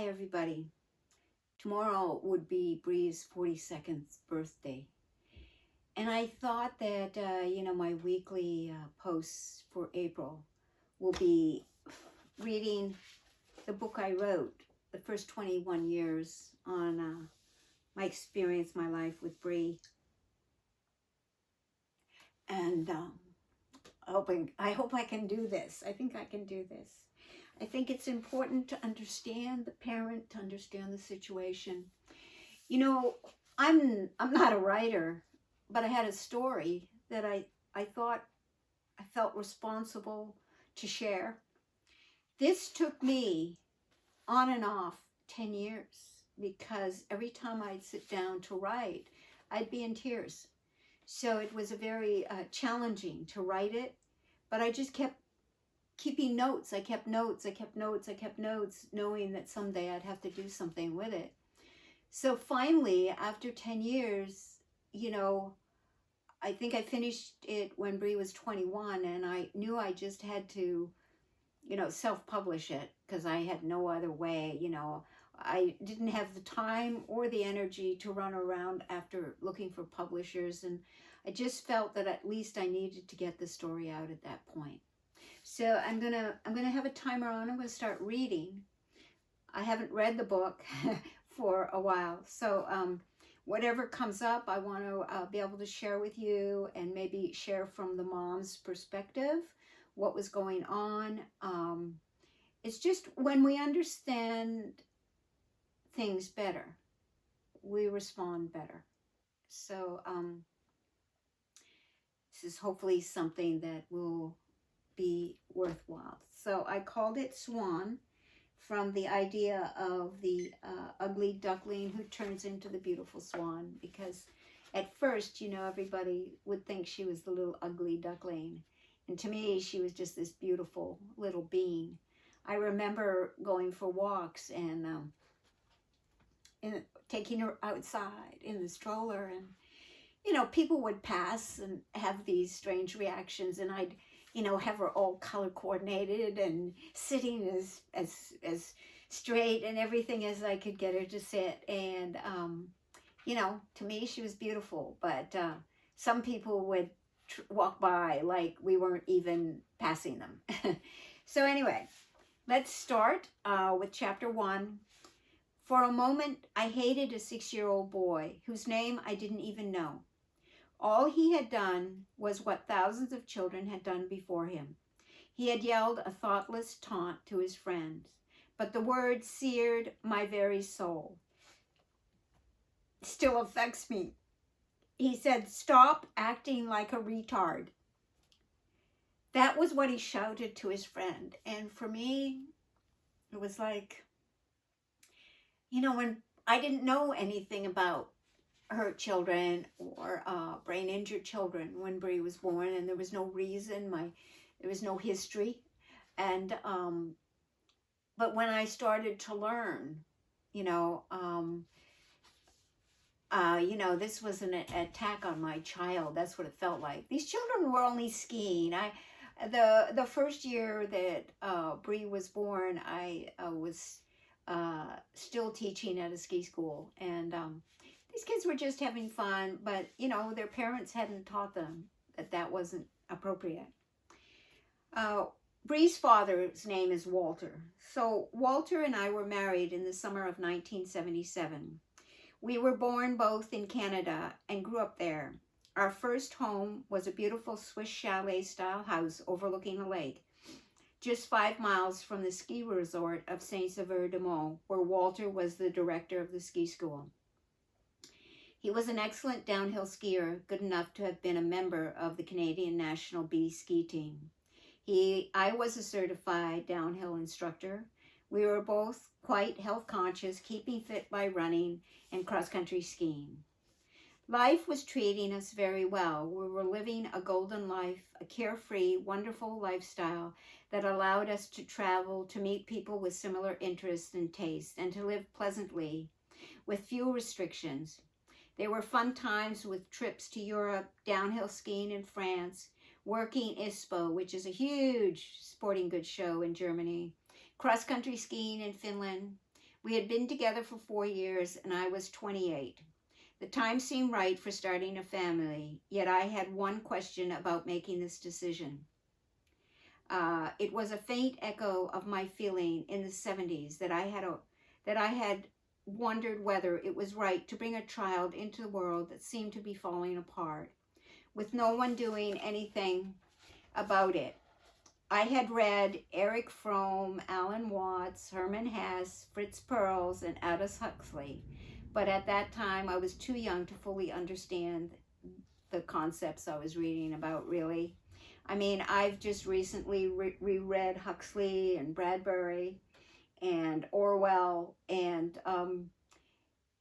everybody. Tomorrow would be Brie's 42nd birthday. And I thought that, my weekly posts for April will be reading the book I wrote, the first 21 years on my experience, my life with Brie. And I hope I can do this. I think I can do this. I think it's important to understand the parent, to understand the situation. I'm not a writer, but I had a story that I thought I felt responsible to share. This took me on and off 10 years because every time I'd sit down to write, I'd be in tears. So it was a very challenging to write it, but I just kept keeping notes. I kept notes, knowing that someday I'd have to do something with it. So finally, after 10 years, I think I finished it when Brie was 21, and I knew I just had to, self-publish it because I had no other way. I didn't have the time or the energy to run around after looking for publishers, and I just felt that at least I needed to get the story out at that point. So I'm gonna have a timer on. I'm gonna start reading. I haven't read the book for a while, so whatever comes up, I want to be able to share with you, and maybe share from the mom's perspective what was going on. It's just when we understand things better, we respond better. So this is hopefully something that will be worthwhile. So I called it Swan, from the idea of the ugly duckling who turns into the beautiful swan, because at first, everybody would think she was the little ugly duckling. And to me, she was just this beautiful little being. I remember going for walks and taking her outside in the stroller, and people would pass and have these strange reactions, and I'd have her all color coordinated and sitting as straight and everything as I could get her to sit. And to me she was beautiful, but some people would walk by like we weren't even passing them. So anyway, let's start with chapter 1. For a moment, I hated a 6-year-old boy whose name I didn't even know. All he had done was what thousands of children had done before him. He had yelled a thoughtless taunt to his friends, but the word seared my very soul. It still affects me. He said, "Stop acting like a retard." That was what he shouted to his friend. And for me, it was like, when I didn't know anything about hurt children or brain injured children when Brie was born, and there was no reason, there was no history. And but when I started to learn, this was an attack on my child. That's what it felt like. These children were only skiing. The first year that Brie was born, I was still teaching at a ski school, and these kids were just having fun, but their parents hadn't taught them that wasn't appropriate. Brie's father's name is Walter. So Walter and I were married in the summer of 1977. We were born both in Canada and grew up there. Our first home was a beautiful Swiss chalet-style house overlooking a lake, just 5 miles from the ski resort of Saint-Sever-de-Monts, where Walter was the director of the ski school. He was an excellent downhill skier, good enough to have been a member of the Canadian National B ski team. I was a certified downhill instructor. We were both quite health conscious, keeping fit by running and cross-country skiing. Life was treating us very well. We were living a golden life, a carefree, wonderful lifestyle that allowed us to travel, to meet people with similar interests and tastes, and to live pleasantly with few restrictions. There were fun times with trips to Europe, downhill skiing in France, working ISPO, which is a huge sporting goods show in Germany, cross-country skiing in Finland. We had been together for 4 years, and I was 28. The time seemed right for starting a family, yet I had one question about making this decision. It was a faint echo of my feeling in the 70s that I had wondered whether it was right to bring a child into the world that seemed to be falling apart, with no one doing anything about it. I had read Erich Fromm, Alan Watts, Herman Hesse, Fritz Perls, and Aldous Huxley, but at that time I was too young to fully understand the concepts I was reading about, really. I mean, I've just recently reread Huxley and Bradbury and Orwell, and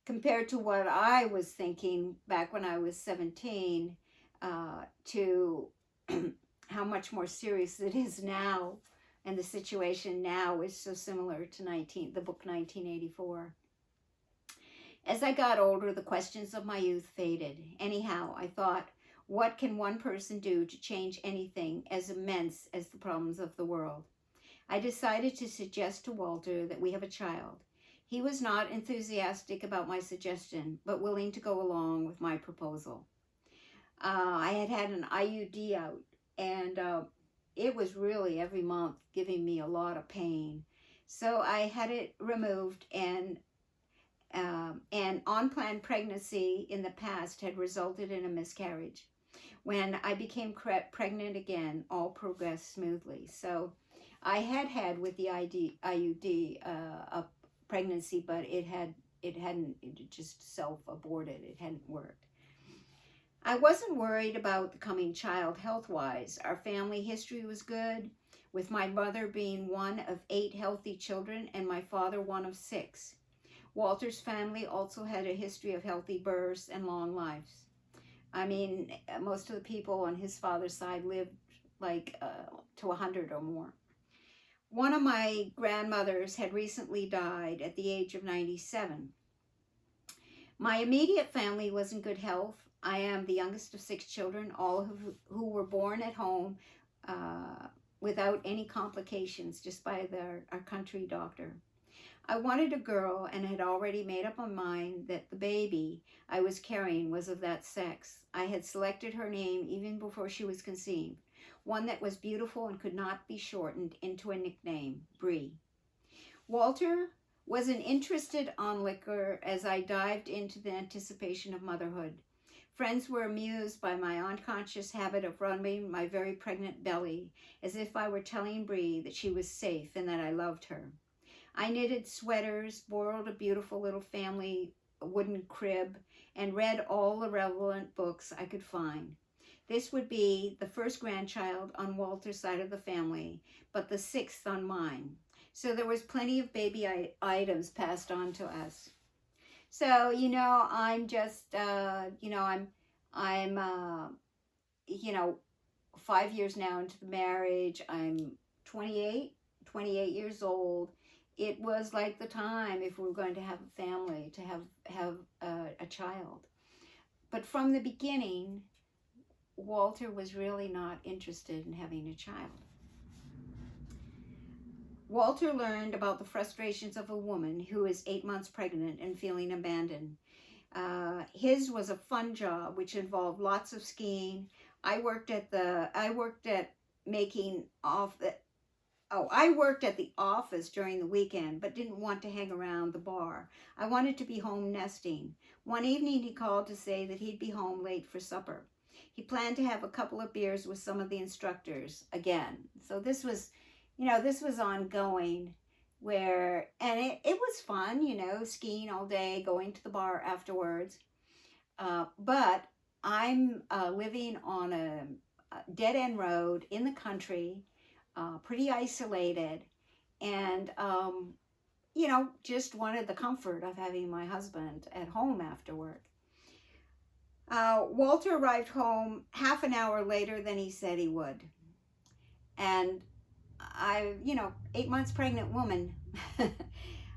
compared to what I was thinking back when I was 17, to how much more serious it is now, and the situation now is so similar to the book 1984. As I got older, the questions of my youth faded. Anyhow, I thought, what can one person do to change anything as immense as the problems of the world? I decided to suggest to Walter that we have a child. He was not enthusiastic about my suggestion, but willing to go along with my proposal. I had an IUD out, and it was really every month giving me a lot of pain. So I had it removed, and an unplanned pregnancy in the past had resulted in a miscarriage. When I became pregnant again, all progressed smoothly. So I had with the IUD a pregnancy, but it just self-aborted. It hadn't worked. I wasn't worried about the coming child health-wise. Our family history was good, with my mother being one of 8 healthy children and my father one of 6. Walter's family also had a history of healthy births and long lives. I mean, most of the people on his father's side lived to 100 or more. One of my grandmothers had recently died at the age of 97. My immediate family was in good health. I am the youngest of 6 children, all who were born at home without any complications, just by our country doctor. I wanted a girl and had already made up my mind that the baby I was carrying was of that sex. I had selected her name even before she was conceived, one that was beautiful and could not be shortened into a nickname, Brie. Walter was an interested onlooker as I dived into the anticipation of motherhood. Friends were amused by my unconscious habit of rubbing my very pregnant belly, as if I were telling Brie that she was safe and that I loved her. I knitted sweaters, borrowed a beautiful little family wooden crib, and read all the relevant books I could find. This would be the first grandchild on Walter's side of the family, but the 6th on mine. So there was plenty of baby items passed on to us. So, I'm just, I'm 5 years now into the marriage. I'm 28 years old. It was like the time, if we were going to have a family, to have a child. But from the beginning, Walter was really not interested in having a child. Walter learned about the frustrations of a woman who is 8 months pregnant and feeling abandoned. His was a fun job, which involved lots of skiing. I worked at the office during the weekend, but didn't want to hang around the bar. I wanted to be home nesting. One evening he called to say that he'd be home late for supper. He planned to have a couple of beers with some of the instructors again. So this was ongoing, and it was fun, skiing all day, going to the bar afterwards. But I'm living on a dead-end road in the country, pretty isolated, and just wanted the comfort of having my husband at home after work. Walter arrived home half an hour later than he said he would, and 8 months pregnant woman.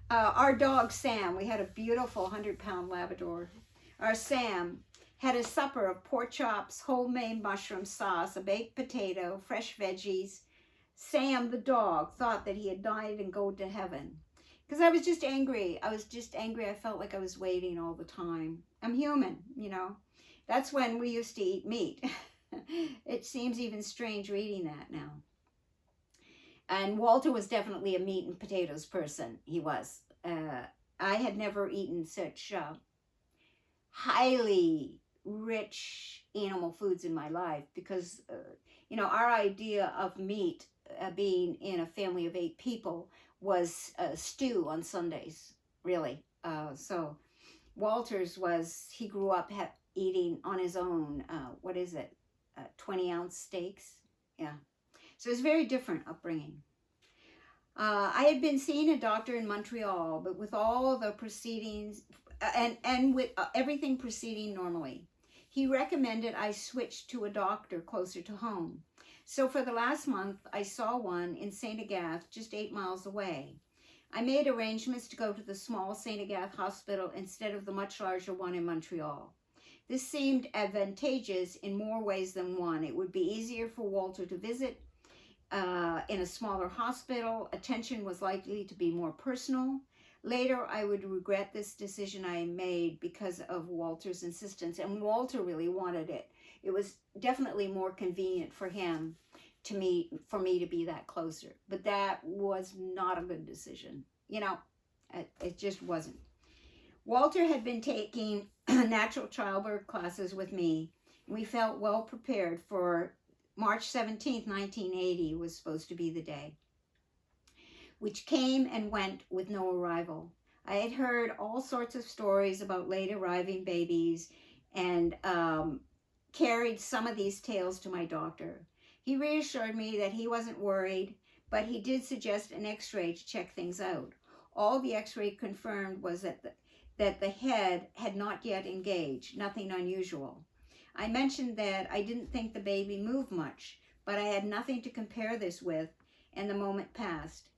Our dog Sam, we had a beautiful 100-pound Labrador. Our Sam had a supper of pork chops, homemade mushroom sauce, a baked potato, fresh veggies. Sam, the dog, thought that he had died and go to heaven. Because I was just angry. I was just angry. I felt like I was waiting all the time. I'm human, you know. That's when we used to eat meat. It seems even strange reading that now. And Walter was definitely a meat and potatoes person. He was. I had never eaten such highly rich animal foods in my life because, you know, our idea of meat being in a family of 8 people was stew on Sundays, really. So Walter's was, he grew up eating on his own, 20-ounce steaks. Yeah. So it's very different upbringing. I had been seeing a doctor in Montreal, but with all the proceedings and with everything proceeding normally, he recommended I switch to a doctor closer to home. So for the last month, I saw one in St. Agathe, just 8 miles away. I made arrangements to go to the small St. Agathe hospital instead of the much larger one in Montreal. This seemed advantageous in more ways than one. It would be easier for Walter to visit in a smaller hospital. Attention was likely to be more personal. Later, I would regret this decision I made because of Walter's insistence, and Walter really wanted it. It was definitely more convenient for him for me to be that closer, but that was not a good decision. You know, it just wasn't. Walter had been taking natural childbirth classes with me. We felt well prepared for March 17th, 1980 was supposed to be the day, which came and went with no arrival. I had heard all sorts of stories about late arriving babies and carried some of these tales to my doctor. He reassured me that he wasn't worried, but he did suggest an x-ray to check things out. All the x-ray confirmed was that the head had not yet engaged, nothing unusual. I mentioned that I didn't think the baby moved much, but I had nothing to compare this with, and the moment passed.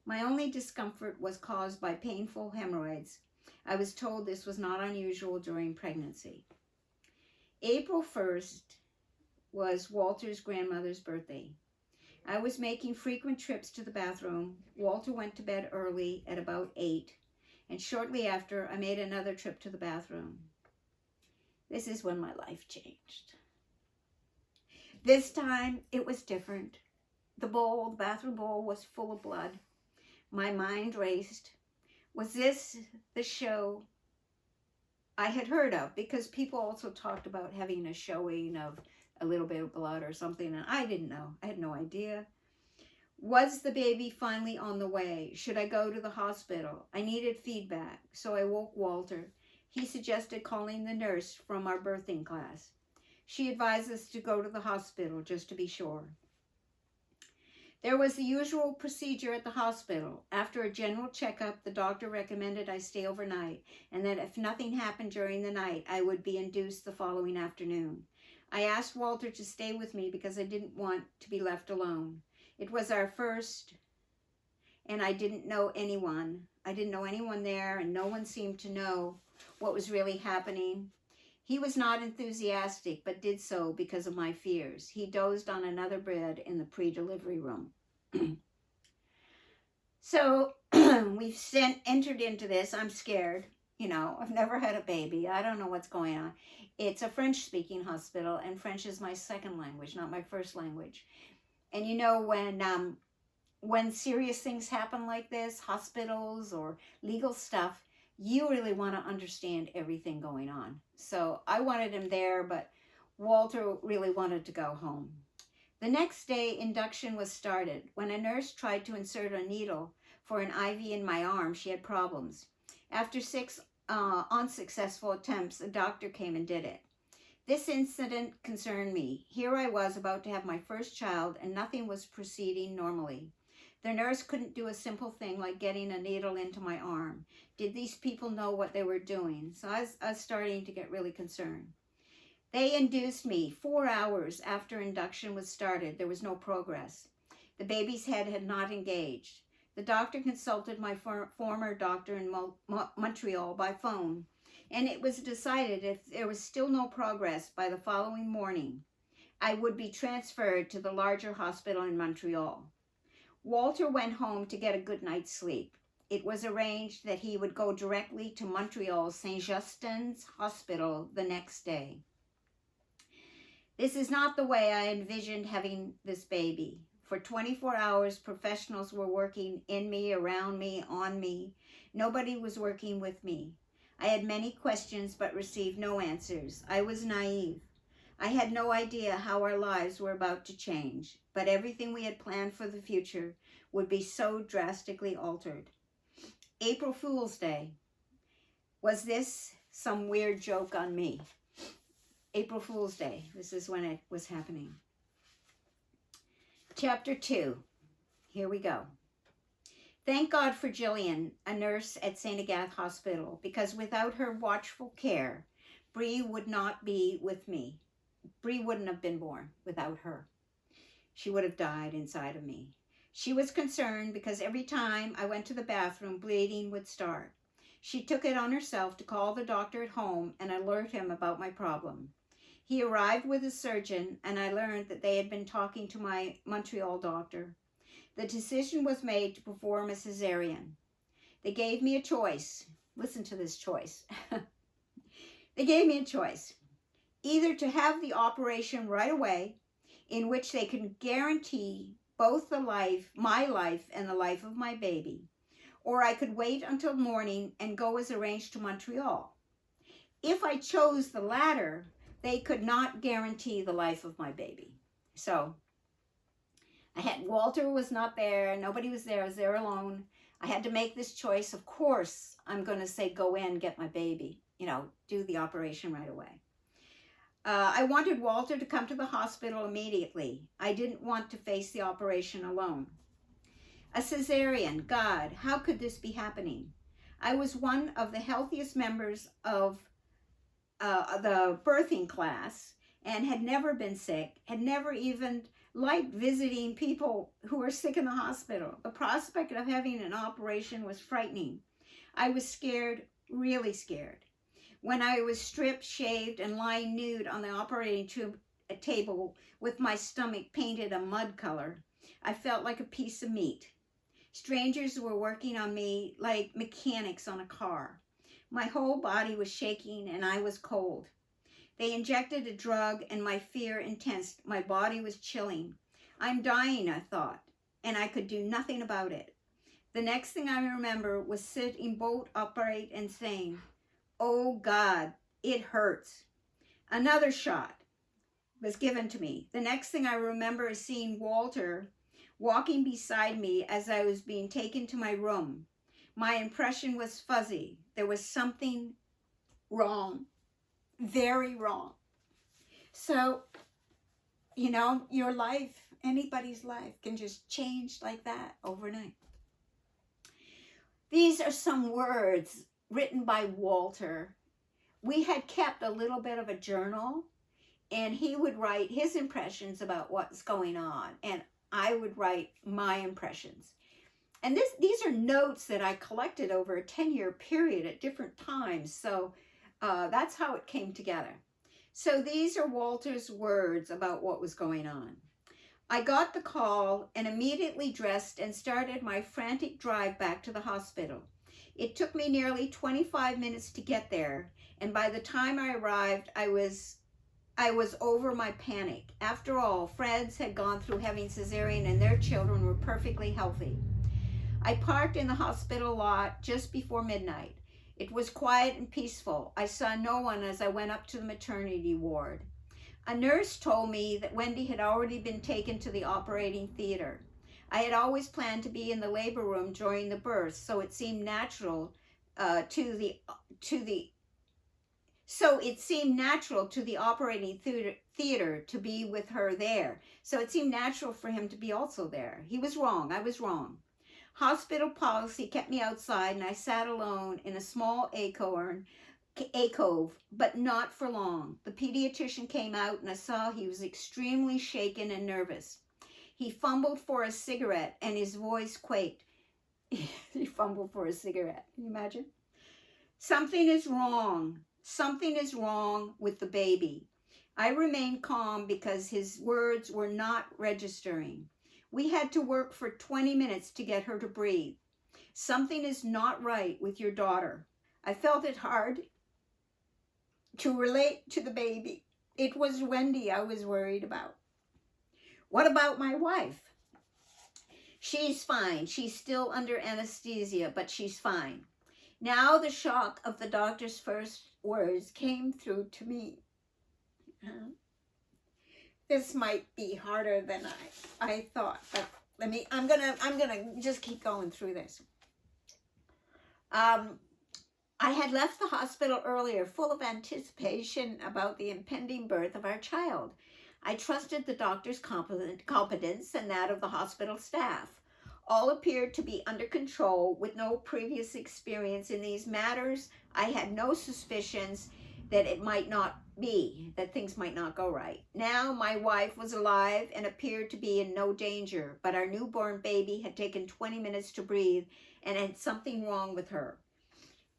My only discomfort was caused by painful hemorrhoids. I was told this was not unusual during pregnancy. April 1st was Walter's grandmother's birthday. I was making frequent trips to the bathroom. Walter went to bed early at about 8, and shortly after, I made another trip to the bathroom. This is when my life changed. This time, it was different. The bathroom bowl was full of blood. My mind raced. Was this the show I had heard of? Because people also talked about having a showing of a little bit of blood or something, and I didn't know. I had no idea. Was the baby finally on the way? Should I go to the hospital? I needed feedback, so I woke Walter. He suggested calling the nurse from our birthing class. She advised us to go to the hospital just to be sure. There was the usual procedure at the hospital. After a general checkup, the doctor recommended I stay overnight, and that if nothing happened during the night, I would be induced the following afternoon. I asked Walter to stay with me because I didn't want to be left alone. It was our first, and I didn't know anyone. I didn't know anyone there, and no one seemed to know what was really happening. He was not enthusiastic, but did so because of my fears. He dozed on another bed in the pre-delivery room. So we've entered into this. I'm scared. You know, I've never had a baby. I don't know what's going on. It's a French-speaking hospital, and French is my second language, not my first language. And you know, when serious things happen like this, hospitals or legal stuff, you really want to understand everything going on. So I wanted him there, but Walter really wanted to go home. The next day, induction was started. When a nurse tried to insert a needle for an IV in my arm, she had problems. After 6 unsuccessful attempts, a doctor came and did it. This incident concerned me. Here I was about to have my first child, and nothing was proceeding normally. The nurse couldn't do a simple thing like getting a needle into my arm. Did these people know what they were doing? So I was starting to get really concerned. They induced me 4 hours after induction was started. There was no progress. The baby's head had not engaged. The doctor consulted my former doctor in Montreal by phone, and it was decided if there was still no progress by the following morning, I would be transferred to the larger hospital in Montreal. Walter went home to get a good night's sleep. It was arranged that he would go directly to Montreal's St. Justin's Hospital the next day. This is not the way I envisioned having this baby. For 24 hours, professionals were working in me, around me, on me. Nobody was working with me. I had many questions but received no answers. I was naive. I had no idea how our lives were about to change, but everything we had planned for the future would be so drastically altered. April Fool's Day. Was this some weird joke on me? April Fool's Day. This is when it was happening. Chapter 2. Here we go. Thank God for Jillian, a nurse at St. Agathe Hospital, because without her watchful care, Brie would not be with me. Brie wouldn't have been born without her. She would have died inside of me. She was concerned because every time I went to the bathroom, bleeding would start. She took it on herself to call the doctor at home and alert him about my problem. He arrived with a surgeon, and I learned that they had been talking to my Montreal doctor. The decision was made to perform a cesarean. They gave me a choice. Listen to this choice. They gave me a choice. Either to have the operation right away, in which they can guarantee both my life and the life of my baby, or I could wait until morning and go as arranged to Montreal. If I chose the latter, they could not guarantee the life of my baby. So Walter was not there. Nobody was there. I was there alone. I had to make this choice. Of course, I'm going to say, go in, get my baby, do the operation right away. I wanted Walter to come to the hospital immediately. I didn't want to face the operation alone. A cesarean. God, how could this be happening? I was one of the healthiest members of the birthing class and had never been sick, had never even liked visiting people who were sick in the hospital. The prospect of having an operation was frightening. I was scared, really scared. When I was stripped, shaved, and lying nude on the operating table with my stomach painted a mud color, I felt like a piece of meat. Strangers were working on me like mechanics on a car. My whole body was shaking and I was cold. They injected a drug and my fear intense. My body was chilling. I'm dying, I thought, and I could do nothing about it. The next thing I remember was sitting bolt upright and saying, "Oh God, it hurts." Another shot was given to me. The next thing I remember is seeing Walter walking beside me as I was being taken to my room. My impression was fuzzy. There was something wrong, very wrong. So, your life, anybody's life, can just change like that overnight. These are some words written by Walter. We had kept a little bit of a journal, and he would write his impressions about what's going on, and I would write my impressions. And these are notes that I collected over a 10-year period at different times. So that's how it came together. So these are Walter's words about what was going on. I got the call and immediately dressed and started my frantic drive back to the hospital. It took me nearly 25 minutes to get there. And by the time I arrived, I was over my panic. After all, friends had gone through having cesarean and their children were perfectly healthy. I parked in the hospital lot just before midnight. It was quiet and peaceful. I saw no one as I went up to the maternity ward. A nurse told me that Wendy had already been taken to the operating theater. I had always planned to be in the labor room during the birth, so it seemed natural to the operating theater to be with her there. So it seemed natural for him to be also there. He was wrong. I was wrong. Hospital policy kept me outside, and I sat alone in a small alcove, but not for long. The pediatrician came out, and I saw he was extremely shaken and nervous. He fumbled for a cigarette, and his voice quaked. He fumbled for a cigarette. Can you imagine? Something is wrong. Something is wrong with the baby. I remained calm because his words were not registering. We had to work for 20 minutes to get her to breathe. Something is not right with your daughter. I felt it hard to relate to the baby. It was Wendy I was worried about. What about my wife? She's fine. She's still under anesthesia, but she's fine. Now the shock of the doctor's first words came through to me. This might be harder than I thought, but I'm gonna just keep going through this. I had left the hospital earlier, full of anticipation about the impending birth of our child. I trusted the doctor's competence and that of the hospital staff. All appeared to be under control with no previous experience in these matters. I had no suspicions that it might not be, that things might not go right. Now my wife was alive and appeared to be in no danger, but our newborn baby had taken 20 minutes to breathe and had something wrong with her.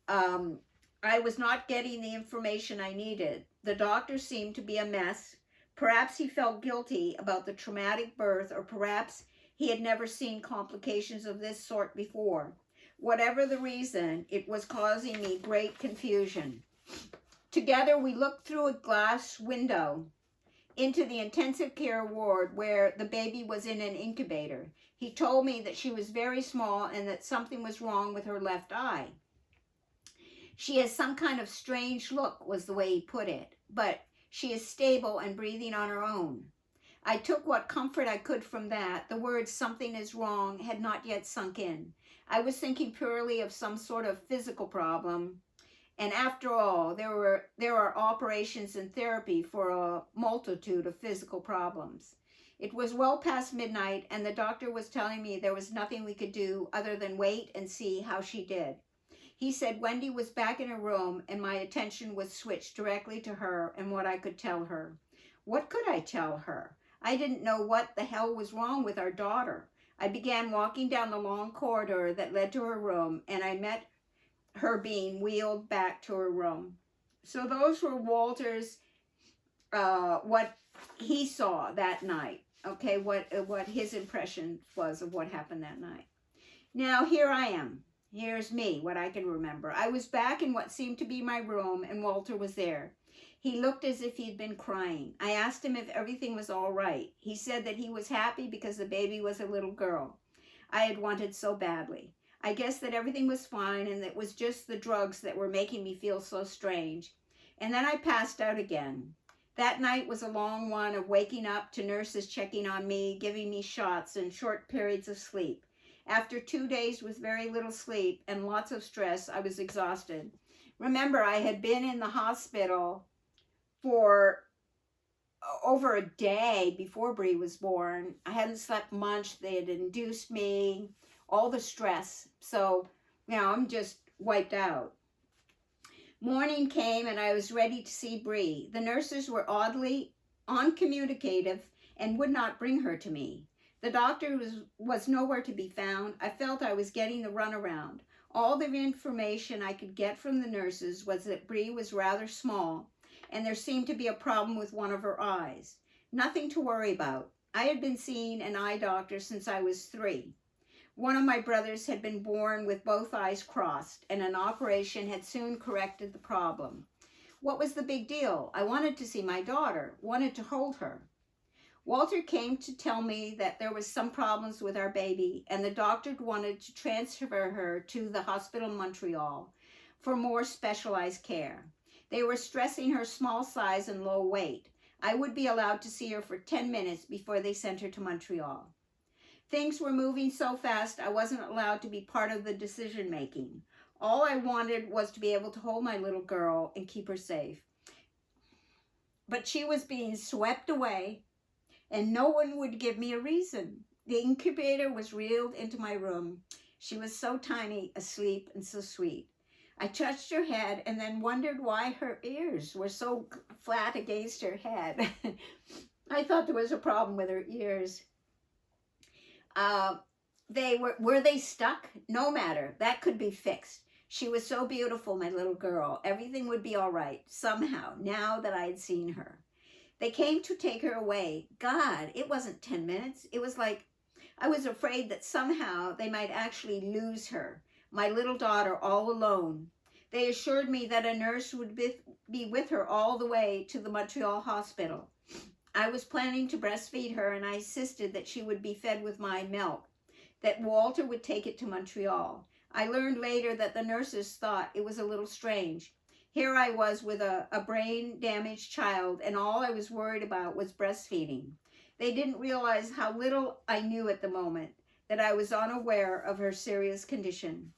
I was not getting the information I needed. The doctor seemed to be a mess. Perhaps he felt guilty about the traumatic birth, or perhaps he had never seen complications of this sort before. Whatever the reason, it was causing me great confusion. Together we looked through a glass window into the intensive care ward where the baby was in an incubator. He told me that she was very small and that something was wrong with her left eye. She has some kind of strange look, was the way he put it, but she is stable and breathing on her own. I took what comfort I could from that. The words "something is wrong" had not yet sunk in. I was thinking purely of some sort of physical problem. And after all, there are operations and therapy for a multitude of physical problems. It was well past midnight, and the doctor was telling me there was nothing we could do other than wait and see how she did. He said Wendy was back in her room, and my attention was switched directly to her and what I could tell her. What could I tell her? I didn't know what the hell was wrong with our daughter. I began walking down the long corridor that led to her room, and I met her being wheeled back to her room. So those were Walter's, what he saw that night. Okay, what his impression was of what happened that night. Now here I am. Here's me, what I can remember. I was back in what seemed to be my room, and Walter was there. He looked as if he'd been crying. I asked him if everything was all right. He said that he was happy because the baby was a little girl I had wanted so badly. I guessed that everything was fine and that it was just the drugs that were making me feel so strange. And then I passed out again. That night was a long one of waking up to nurses checking on me, giving me shots, and short periods of sleep. After 2 days with very little sleep and lots of stress, I was exhausted. Remember, I had been in the hospital for over a day before Brie was born. I hadn't slept much. They had induced me, all the stress. So, I'm just wiped out. Morning came and I was ready to see Brie. The nurses were oddly uncommunicative and would not bring her to me. The doctor was nowhere to be found. I felt I was getting the runaround. All the information I could get from the nurses was that Brie was rather small, and there seemed to be a problem with one of her eyes. Nothing to worry about. I had been seeing an eye doctor since I was 3. One of my brothers had been born with both eyes crossed, and an operation had soon corrected the problem. What was the big deal? I wanted to see my daughter, wanted to hold her. Walter came to tell me that there was some problems with our baby, and the doctor wanted to transfer her to the hospital in Montreal for more specialized care. They were stressing her small size and low weight. I would be allowed to see her for 10 minutes before they sent her to Montreal. Things were moving so fast I wasn't allowed to be part of the decision making. All I wanted was to be able to hold my little girl and keep her safe. But she was being swept away, and no one would give me a reason. The incubator was reeled into my room. She was so tiny, asleep, and so sweet. I touched her head and then wondered why her ears were so flat against her head. I thought there was a problem with her ears. Were they stuck? No matter. That could be fixed. She was so beautiful, my little girl. Everything would be all right, somehow, now that I had seen her. They came to take her away. God, it wasn't 10 minutes. It was like I was afraid that somehow they might actually lose her, my little daughter, all alone. They assured me that a nurse would be with her all the way to the Montreal hospital. I was planning to breastfeed her, and I insisted that she would be fed with my milk, that Walter would take it to Montreal. I learned later that the nurses thought it was a little strange. Here I was with a brain-damaged child, and all I was worried about was breastfeeding. They didn't realize how little I knew at the moment, that I was unaware of her serious condition.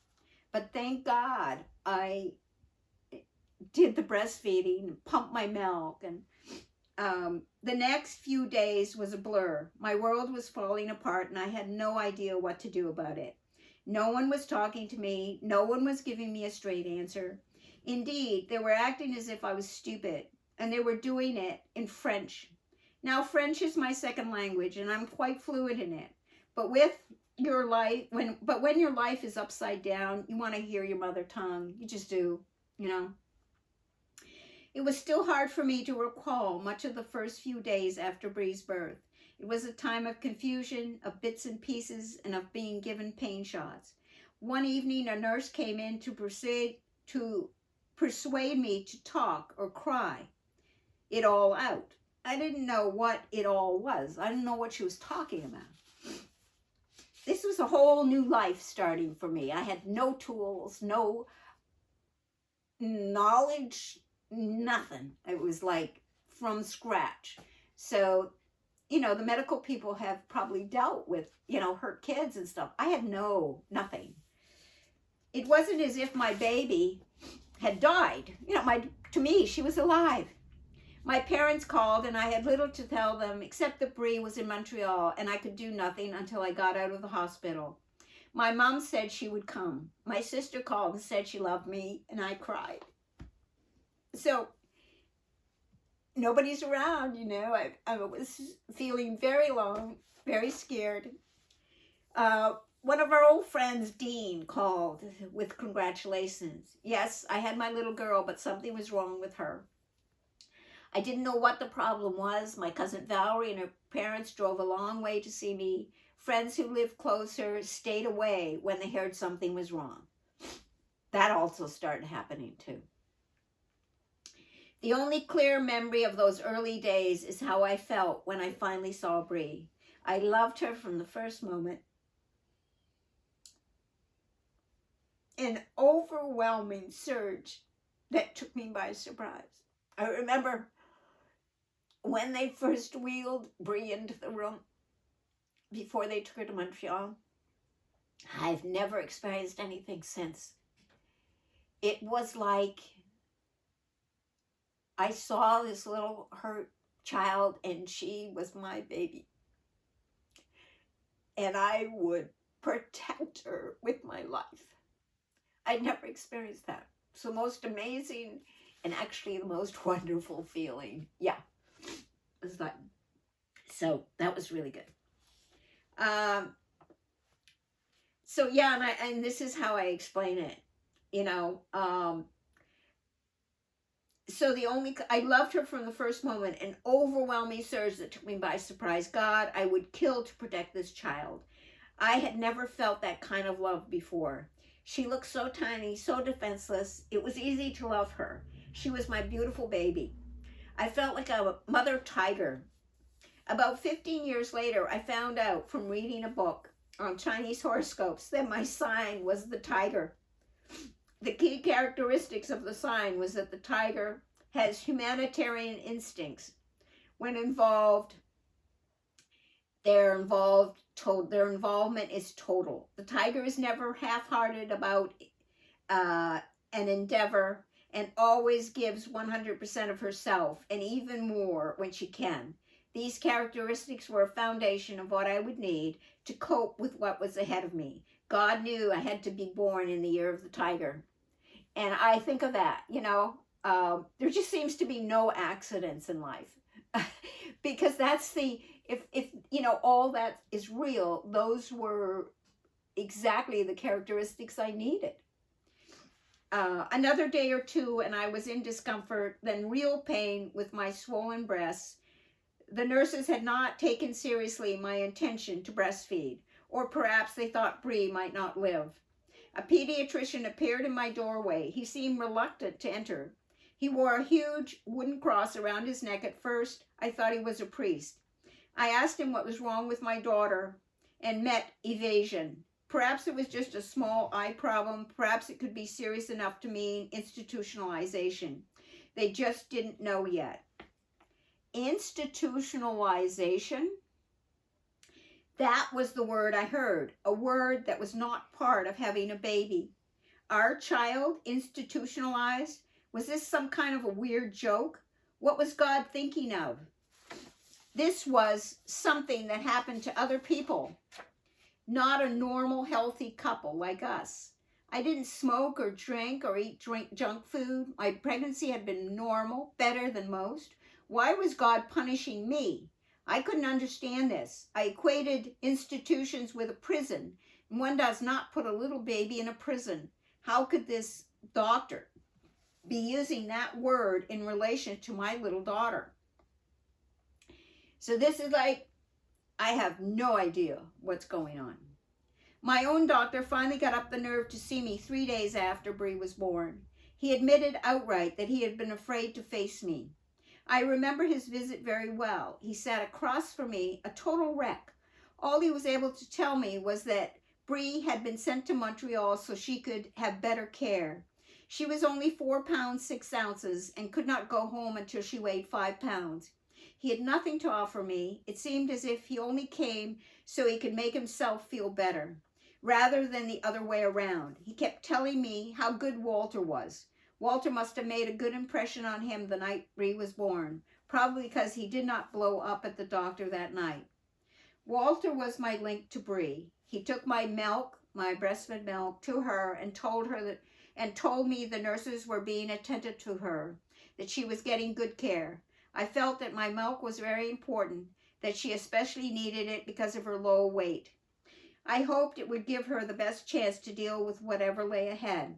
But thank God I did the breastfeeding, pumped my milk, and the next few days was a blur. My world was falling apart, and I had no idea what to do about it. No one was talking to me. No one was giving me a straight answer. Indeed, they were acting as if I was stupid, and they were doing it in French. Now, French is my second language, and I'm quite fluent in it. But when your life is upside down, you want to hear your mother tongue. You just do, you know. It was still hard for me to recall much of the first few days after Bree's birth. It was a time of confusion, of bits and pieces, and of being given pain shots. One evening, a nurse came in to persuade me to talk or cry it all out. I didn't know what it all was. I didn't know what she was talking about. This was a whole new life starting for me. I had no tools, no knowledge, nothing. It was like from scratch. So, you know, the medical people have probably dealt with, you know, hurt kids and stuff. I had nothing. It wasn't as if my baby had died. You know, to me, she was alive. My parents called, and I had little to tell them except that Brie was in Montreal, and I could do nothing until I got out of the hospital. My mom said she would come. My sister called and said she loved me, and I cried. So nobody's around, you know. I was feeling very alone, very scared. One of our old friends, Dean, called with congratulations. Yes, I had my little girl, but something was wrong with her. I didn't know what the problem was. My cousin Valerie and her parents drove a long way to see me. Friends who lived closer stayed away when they heard something was wrong. That also started happening too. The only clear memory of those early days is how I felt when I finally saw Brie. I loved her from the first moment. An overwhelming surge that took me by surprise. I remember when they first wheeled Brie into the room before they took her to Montreal. I've never experienced anything since. It was like I saw this little hurt child, and she was my baby. And I would protect her with my life. I'd never experienced that. So most amazing and actually the most wonderful feeling. Yeah. It was like, so that was really good. So yeah, and this is how I explain it, you know. So I loved her from the first moment, an overwhelming surge that took me by surprise. God, I would kill to protect this child. I had never felt that kind of love before. She looked so tiny, so defenseless. It was easy to love her. She was my beautiful baby. I felt like a mother tiger. About 15 years later, I found out from reading a book on Chinese horoscopes that my sign was the tiger. The key characteristics of the sign was that the tiger has humanitarian instincts. When involved, their involvement is total. The tiger is never half-hearted about an endeavor and always gives 100% of herself, and even more when she can. These characteristics were a foundation of what I would need to cope with what was ahead of me. God knew I had to be born in the year of the tiger. And I think of that, you know, there just seems to be no accidents in life. Because that's if you know, all that is real, those were exactly the characteristics I needed. Another day or two, and I was in discomfort, then real pain with my swollen breasts. The nurses had not taken seriously my intention to breastfeed. or perhaps they thought Brie might not live. A pediatrician appeared in my doorway. He seemed reluctant to enter. He wore a huge wooden cross around his neck. At first, I thought he was a priest. I asked him what was wrong with my daughter and met evasion. Perhaps it was just a small eye problem. Perhaps it could be serious enough to mean institutionalization. They just didn't know yet. Institutionalization? That was the word I heard, a word that was not part of having a baby. Our child institutionalized? Was this some kind of a weird joke? What was God thinking of? This was something that happened to other people, not a normal, healthy couple like us. I didn't smoke or drink or eat junk food. My pregnancy had been normal, better than most. Why was God punishing me? I couldn't understand this. I equated institutions with a prison. One does not put a little baby in a prison. How could this doctor be using that word in relation to my little daughter? So this is like, I have no idea what's going on. My own doctor finally got up the nerve to see me 3 days after Brie was born. He admitted outright that he had been afraid to face me. I remember his visit very well. He sat across from me, a total wreck. All he was able to tell me was that Brie had been sent to Montreal so she could have better care. She was only 4 pounds 6 ounces and could not go home until she weighed 5 pounds. He had nothing to offer me. It seemed as if he only came so he could make himself feel better, rather than the other way around. He kept telling me how good Walter was. Walter must have made a good impression on him the night Brie was born, probably because he did not blow up at the doctor that night. Walter was my link to Brie. He took my milk, my breastfed milk, to her and told me the nurses were being attentive to her, that she was getting good care. I felt that my milk was very important, that she especially needed it because of her low weight. I hoped it would give her the best chance to deal with whatever lay ahead.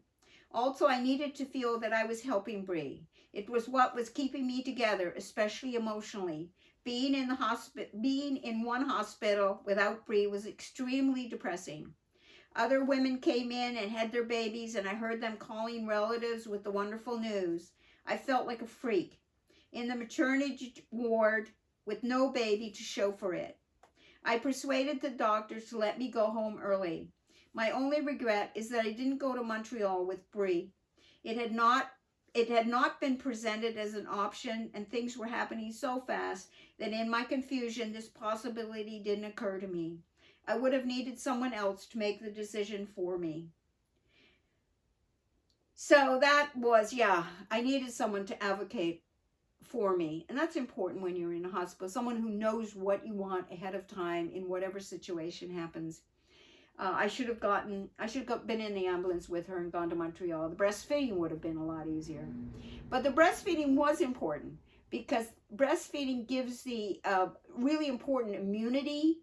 Also, I needed to feel that I was helping Brie. It was what was keeping me together, especially emotionally. Being in one hospital without Brie was extremely depressing. Other women came in and had their babies, and I heard them calling relatives with the wonderful news. I felt like a freak in the maternity ward with no baby to show for it. I persuaded the doctors to let me go home early. My only regret is that I didn't go to Montreal with Brie. It had not been presented as an option, and things were happening so fast that in my confusion, this possibility didn't occur to me. I would have needed someone else to make the decision for me. So that was, I needed someone to advocate for me. And that's important when you're in a hospital. Someone who knows what you want ahead of time in whatever situation happens. I should have been in the ambulance with her and gone to Montreal. The breastfeeding would have been a lot easier. But the breastfeeding was important because breastfeeding gives the really important immunity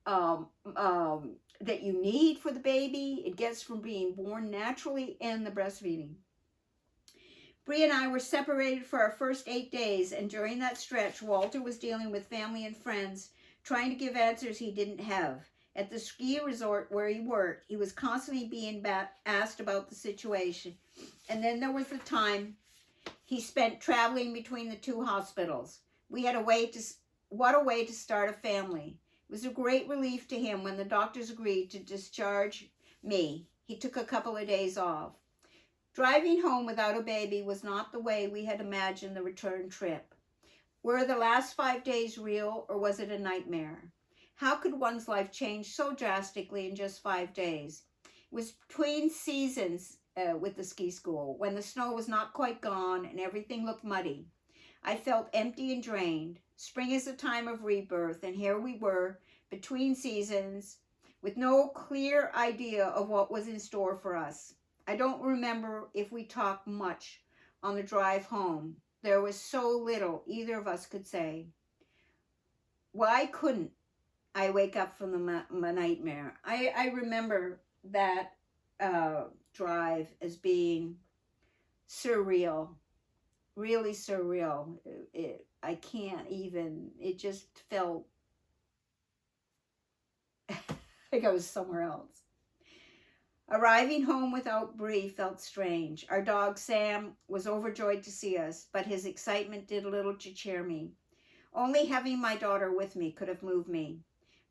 that you need for the baby. It gets from being born naturally and the breastfeeding. Brie and I were separated for our first 8 days, and during that stretch, Walter was dealing with family and friends, trying to give answers he didn't have. At the ski resort where he worked, he was constantly being asked about the situation. And then there was the time he spent traveling between the two hospitals. What a way to start a family. It was a great relief to him when the doctors agreed to discharge me. He took a couple of days off. Driving home without a baby was not the way we had imagined the return trip. Were the last 5 days real, or was it a nightmare? How could one's life change so drastically in just 5 days? It was between seasons with the ski school, when the snow was not quite gone and everything looked muddy. I felt empty and drained. Spring is a time of rebirth, and here we were, between seasons, with no clear idea of what was in store for us. I don't remember if we talked much on the drive home. There was so little either of us could say. Why couldn't I wake up from the nightmare? I remember that drive as being surreal, really surreal. I can't even, it just felt like I was somewhere else. Arriving home without Brie felt strange. Our dog Sam was overjoyed to see us, but his excitement did little to cheer me. Only having my daughter with me could have moved me.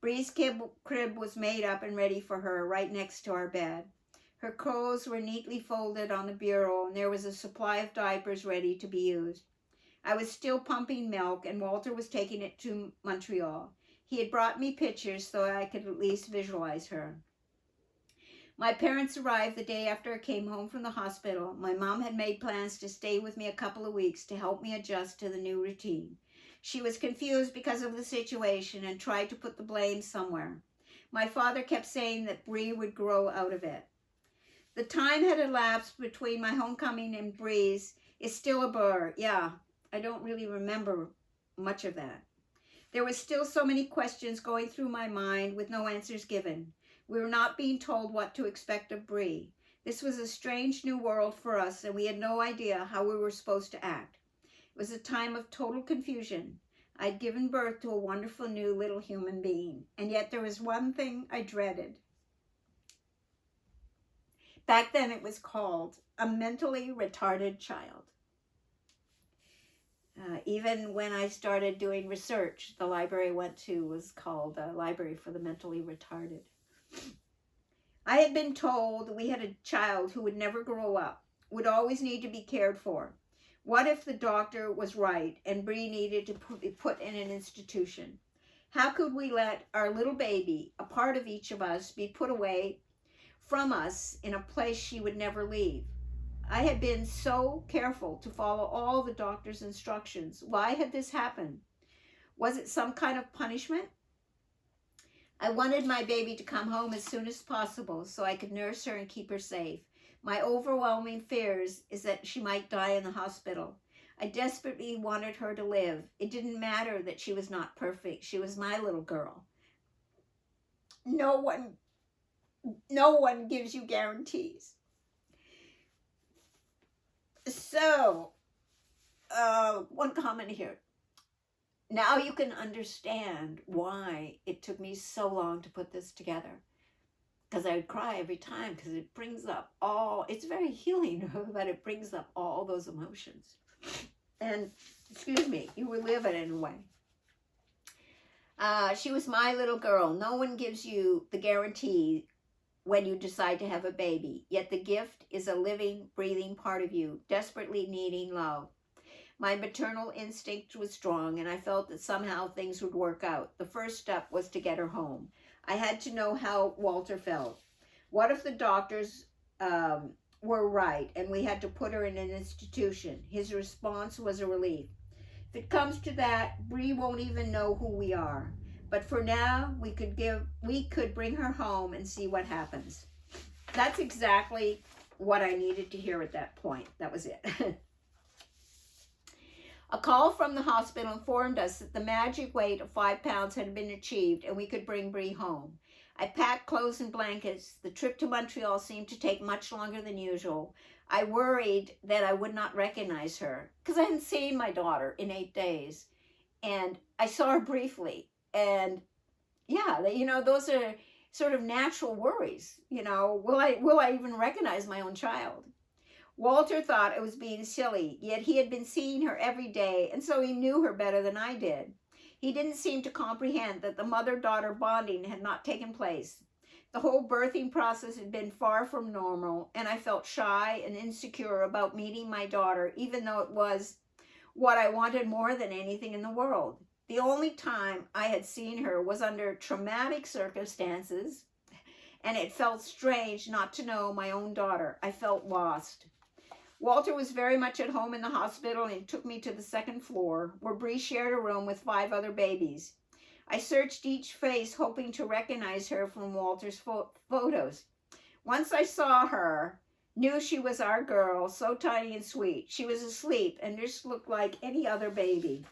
Brie's crib was made up and ready for her right next to our bed. Her clothes were neatly folded on the bureau, and there was a supply of diapers ready to be used. I was still pumping milk, and Walter was taking it to Montreal. He had brought me pictures so I could at least visualize her. My parents arrived the day after I came home from the hospital. My mom had made plans to stay with me a couple of weeks to help me adjust to the new routine. She was confused because of the situation and tried to put the blame somewhere. My father kept saying that Brie would grow out of it. The time had elapsed between my homecoming and Bree's is still a blur. Yeah, I don't really remember much of that. There were still so many questions going through my mind with no answers given. We were not being told what to expect of Brie. This was a strange new world for us, and we had no idea how we were supposed to act. It was a time of total confusion. I'd given birth to a wonderful new little human being, and yet there was one thing I dreaded. Back then it was called a mentally retarded child. Even when I started doing research, the library I went to was called a Library for the Mentally Retarded. I had been told we had a child who would never grow up, would always need to be cared for. What if the doctor was right and Brie needed to be put in an institution? How could we let our little baby, a part of each of us, be put away from us in a place she would never leave? I had been so careful to follow all the doctor's instructions. Why had this happened? Was it some kind of punishment? I wanted my baby to come home as soon as possible so I could nurse her and keep her safe. My overwhelming fears is that she might die in the hospital. I desperately wanted her to live. It didn't matter that she was not perfect. She was my little girl. No one gives you guarantees. So, one comment here. Now you can understand why it took me so long to put this together. Because I would cry every time because it brings up it's very healing, but it brings up all those emotions. And, excuse me, you relive it in a way. She was my little girl. No one gives you the guarantee when you decide to have a baby. Yet the gift is a living, breathing part of you, desperately needing love. My maternal instinct was strong, and I felt that somehow things would work out. The first step was to get her home. I had to know how Walter felt. What if the doctors were right and we had to put her in an institution? His response was a relief. If it comes to that, Brie won't even know who we are. But for now, we could bring her home and see what happens. That's exactly what I needed to hear at that point. That was it. A call from the hospital informed us that the magic weight of 5 pounds had been achieved and we could bring Brie home. I packed clothes and blankets. The trip to Montreal seemed to take much longer than usual. I worried that I would not recognize her because I hadn't seen my daughter in 8 days. And I saw her briefly. And yeah, those are sort of natural worries. Will I even recognize my own child? Walter thought it was being silly, yet he had been seeing her every day, and so he knew her better than I did. He didn't seem to comprehend that the mother-daughter bonding had not taken place. The whole birthing process had been far from normal, and I felt shy and insecure about meeting my daughter, even though it was what I wanted more than anything in the world. The only time I had seen her was under traumatic circumstances, and it felt strange not to know my own daughter. I felt lost. Walter was very much at home in the hospital and took me to the second floor, where Brie shared a room with 5 other babies. I searched each face, hoping to recognize her from Walter's photos. Once I saw her, knew she was our girl, so tiny and sweet. She was asleep and just looked like any other baby.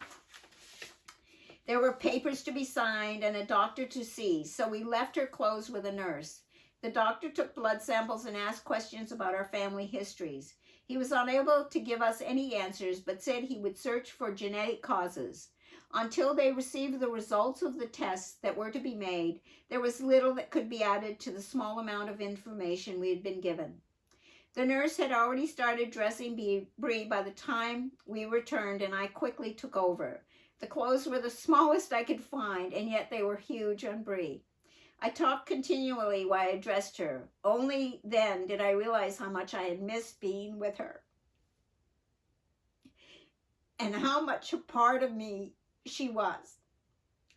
There were papers to be signed and a doctor to see, so we left her clothes with a nurse. The doctor took blood samples and asked questions about our family histories. He was unable to give us any answers, but said he would search for genetic causes. Until they received the results of the tests that were to be made, there was little that could be added to the small amount of information we had been given. The nurse had already started dressing Brie by the time we returned, and I quickly took over. The clothes were the smallest I could find, and yet they were huge on Brie. I talked continually while I dressed her. Only then did I realize how much I had missed being with her, and how much a part of me she was.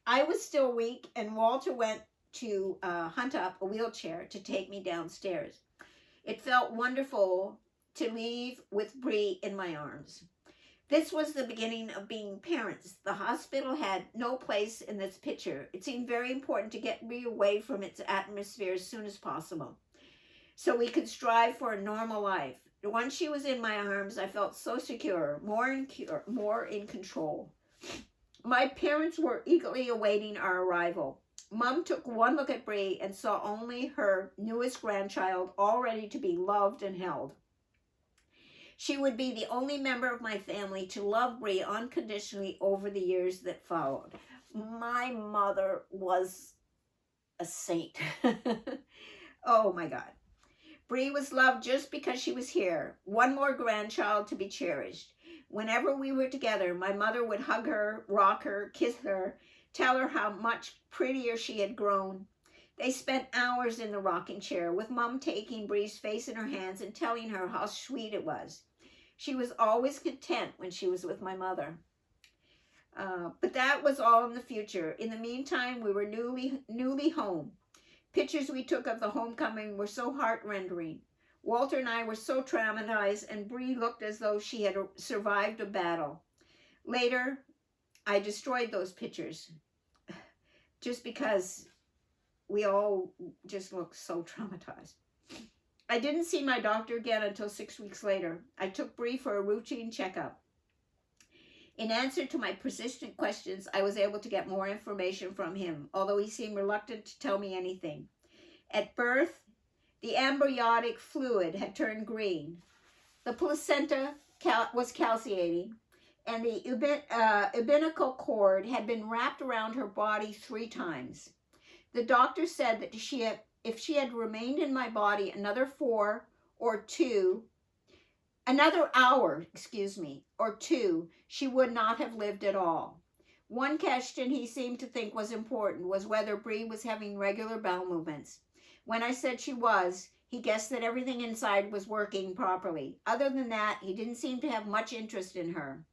I was still weak, and Walter went to hunt up a wheelchair to take me downstairs. It felt wonderful to leave with Brie in my arms. This was the beginning of being parents. The hospital had no place in this picture. It seemed very important to get Brie away from its atmosphere as soon as possible, so we could strive for a normal life. Once she was in my arms, I felt so secure, more in control. My parents were eagerly awaiting our arrival. Mom took one look at Brie and saw only her newest grandchild, all ready to be loved and held. She would be the only member of my family to love Brie unconditionally over the years that followed. My mother was a saint. Oh my God. Brie was loved just because she was here. One more grandchild to be cherished. Whenever we were together, my mother would hug her, rock her, kiss her, tell her how much prettier she had grown. They spent hours in the rocking chair, with Mom taking Brie's face in her hands and telling her how sweet it was. She was always content when she was with my mother. But that was all in the future. In the meantime, we were newly home. Pictures we took of the homecoming were so heart-rending. Walter and I were so traumatized, and Brie looked as though she had survived a battle. Later, I destroyed those pictures just because we all just looked so traumatized. I didn't see my doctor again until 6 weeks later. I took Brie for a routine checkup. In answer to my persistent questions, I was able to get more information from him, although he seemed reluctant to tell me anything. At birth, the embryonic fluid had turned green. The placenta was calciating, and the umbilical cord had been wrapped around her body 3 times. The doctor said that if she had remained in my body another hour or two, she would not have lived at all. One question he seemed to think was important was whether Brie was having regular bowel movements. When I said she was, he guessed that everything inside was working properly. Other than that, he didn't seem to have much interest in her.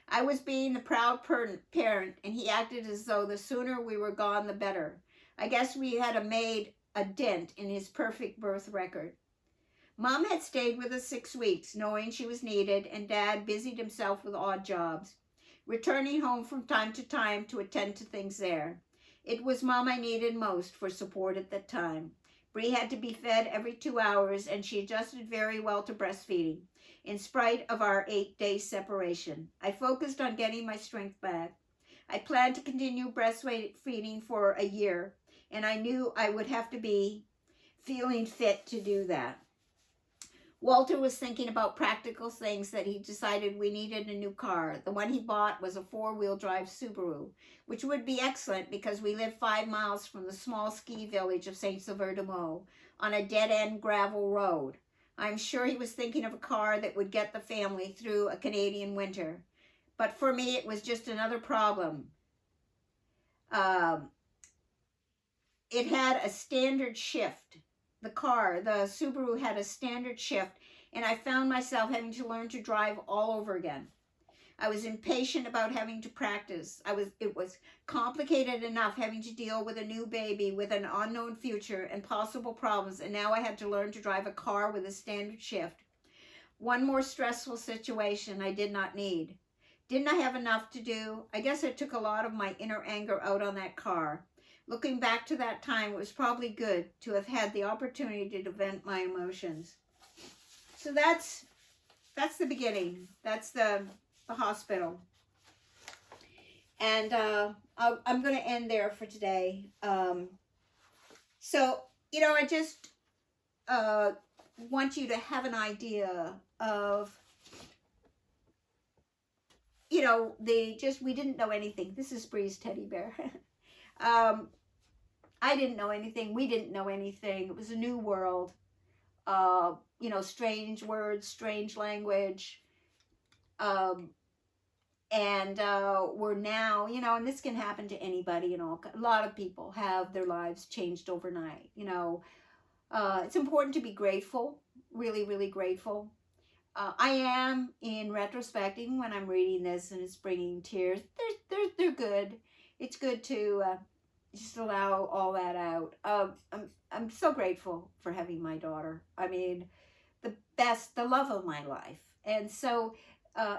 I was being the proud parent, and he acted as though the sooner we were gone, the better. I guess we had made a dent in his perfect birth record. Mom had stayed with us 6 weeks, knowing she was needed, and Dad busied himself with odd jobs, returning home from time to time to attend to things there. It was Mom I needed most for support at that time. Brie had to be fed every 2 hours, and she adjusted very well to breastfeeding, in spite of our 8-day separation. I focused on getting my strength back. I planned to continue breastfeeding for a year, and I knew I would have to be feeling fit to do that. Walter was thinking about practical things that he decided we needed a new car. The one he bought was a 4-wheel drive Subaru, which would be excellent because we live 5 miles from the small ski village of Saint-Sauveur-de-Meaux on a dead-end gravel road. I'm sure he was thinking of a car that would get the family through a Canadian winter. But for me, it was just another problem. It had a standard shift. The Subaru had a standard shift, and I found myself having to learn to drive all over again. I was impatient about having to practice. It was complicated enough having to deal with a new baby with an unknown future and possible problems, and now I had to learn to drive a car with a standard shift. One more stressful situation I did not need. Didn't I have enough to do? I guess I took a lot of my inner anger out on that car. Looking back to that time, it was probably good to have had the opportunity to vent my emotions. So that's the beginning. That's the hospital. And I'm going to end there for today. So, I just want you to have an idea of, know, we didn't know anything. This is Bree's teddy bear. I didn't know anything. We didn't know anything. It was a new world. You know, strange words, strange language. And we're now, you know, and this can happen to anybody, you know, a lot of people have their lives changed overnight, you know. It's important to be grateful, really, really grateful. I am, in retrospecting, when I'm reading this and it's bringing tears, they're good. It's good to just allow all that out. I'm so grateful for having my daughter. I mean, the love of my life. And so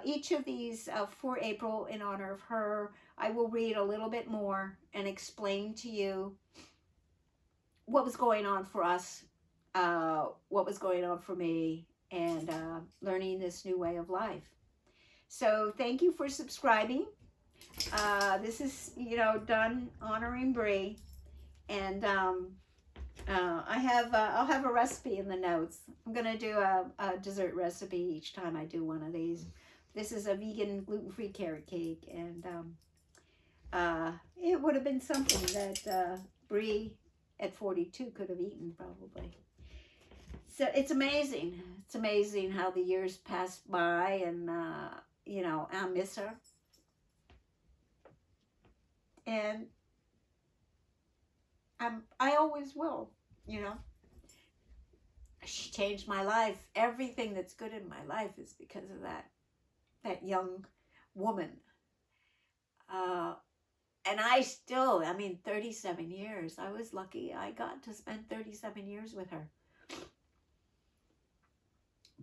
each of these for April, in honor of her, I will read a little bit more and explain to you what was going on for us, what was going on for me, and learning this new way of life. So thank you for subscribing. This is, you know, done honoring Brie, and I'll have a recipe in the notes. I'm gonna do a dessert recipe each time I do one of these. This is a vegan gluten-free carrot cake, and it would have been something that Brie at 42 could have eaten probably. So it's amazing. It's amazing how the years pass by, and you know, I miss her. And I always will, you know. She changed my life. Everything that's good in my life is because of that young woman. And I mean, 37 years. I was lucky. I got to spend 37 years with her.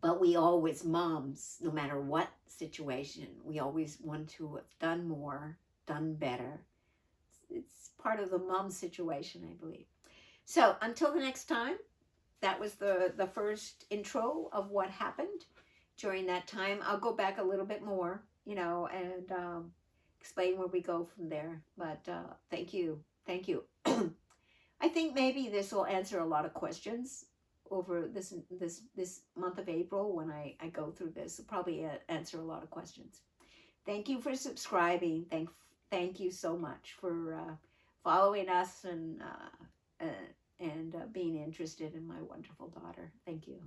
But we always, moms, no matter what situation, we always want to have done more, done better. It's part of the mom situation, I believe. So until the next time, that was the first intro of what happened during that time. I'll go back a little bit more, you know, and explain where we go from there. But thank you. Thank you. I think maybe this will answer a lot of questions over this month of April when I go through this. It'll probably answer a lot of questions. Thank you for subscribing. Thank you so much for following us and being interested in my wonderful daughter. Thank you.